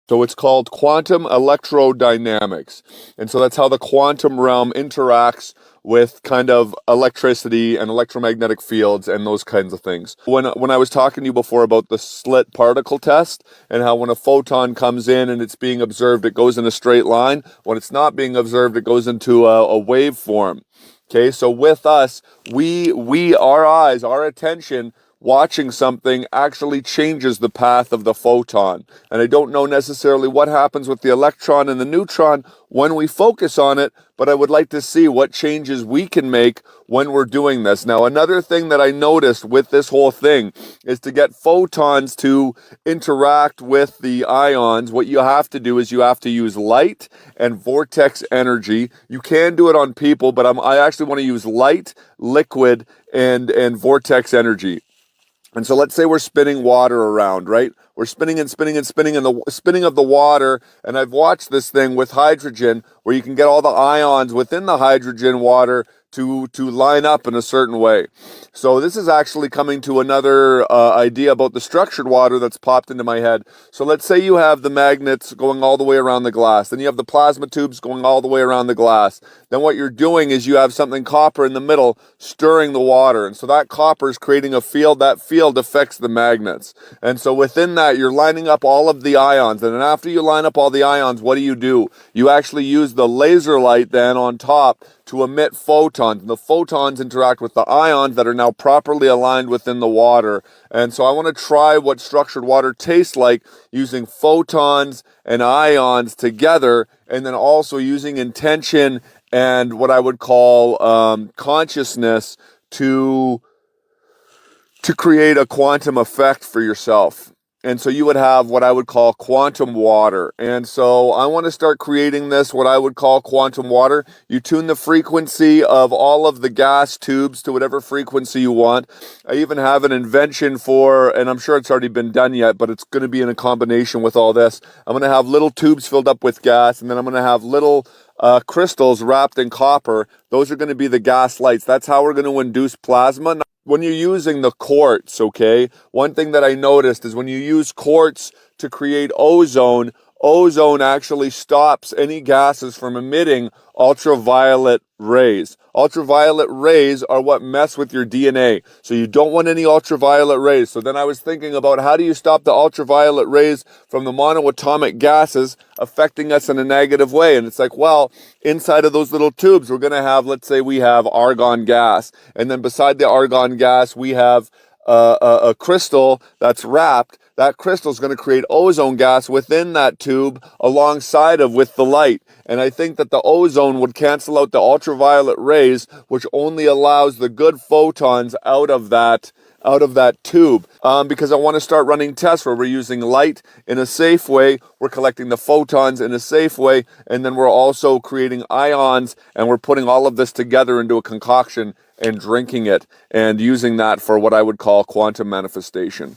So it's called quantum electrodynamics. And so that's how the quantum realm interacts with kind of electricity and electromagnetic fields and those kinds of things. When I was talking to you before about the slit particle test and how when a photon comes in and it's being observed, it goes in a straight line. When it's not being observed, it goes into a waveform. Okay, so with us, our eyes, our attention, watching something actually changes the path of the photon. And I don't know necessarily what happens with the electron and the neutron when we focus on it, but I would like to see what changes we can make when we're doing this. Now, another thing that I noticed with this whole thing is to get photons to interact with the ions, what you have to do is you have to use light and vortex energy. You can do it on people, but I actually want to use light, liquid, and vortex energy. And so let's say we're spinning water around, right? We're spinning and spinning and spinning, and the spinning of the water, and I've watched this thing with hydrogen where you can get all the ions within the hydrogen water to line up in a certain way. So this is actually coming to another idea about the structured water that's popped into my head. So let's say you have the magnets going all the way around the glass. Then you have the plasma tubes going all the way around the glass. Then what you're doing is you have something copper in the middle stirring the water. And so that copper is creating a field. That field affects the magnets. And so within that, you're lining up all of the ions. And then after you line up all the ions, what do? You actually use the laser light then on top to emit photons. And the photons interact with the ions that are now properly aligned within the water. And so I want to try what structured water tastes like using photons and ions together, and then also using intention and what I would call consciousness to create a quantum effect for yourself. And so you would have what I would call quantum water. And so I want to start creating this, what I would call quantum water. You tune the frequency of all of the gas tubes to whatever frequency you want. I even have an invention for, and I'm sure it's already been done yet, but it's going to be in a combination with all this. I'm going to have little tubes filled up with gas, and then I'm going to have little crystals wrapped in copper. Those are going to be the gas lights. That's how we're going to induce plasma. When you're using the quartz, okay, one thing that I noticed is when you use quartz to create ozone, ozone actually stops any gases from emitting ultraviolet rays. Ultraviolet rays are what mess with your DNA. So you don't want any ultraviolet rays. So then I was thinking about how do you stop the ultraviolet rays from the monoatomic gases affecting us in a negative way? And it's like, well, inside of those little tubes, we're going to have, let's say we have argon gas. And then beside the argon gas, we have a crystal that's wrapped. That crystal is going to create ozone gas within that tube alongside of with the light. And I think that the ozone would cancel out the ultraviolet rays, which only allows the good photons out of that tube. Because I want to start running tests where we're using light in a safe way, we're collecting the photons in a safe way, and then we're also creating ions, and we're putting all of this together into a concoction and drinking it and using that for what I would call quantum manifestation.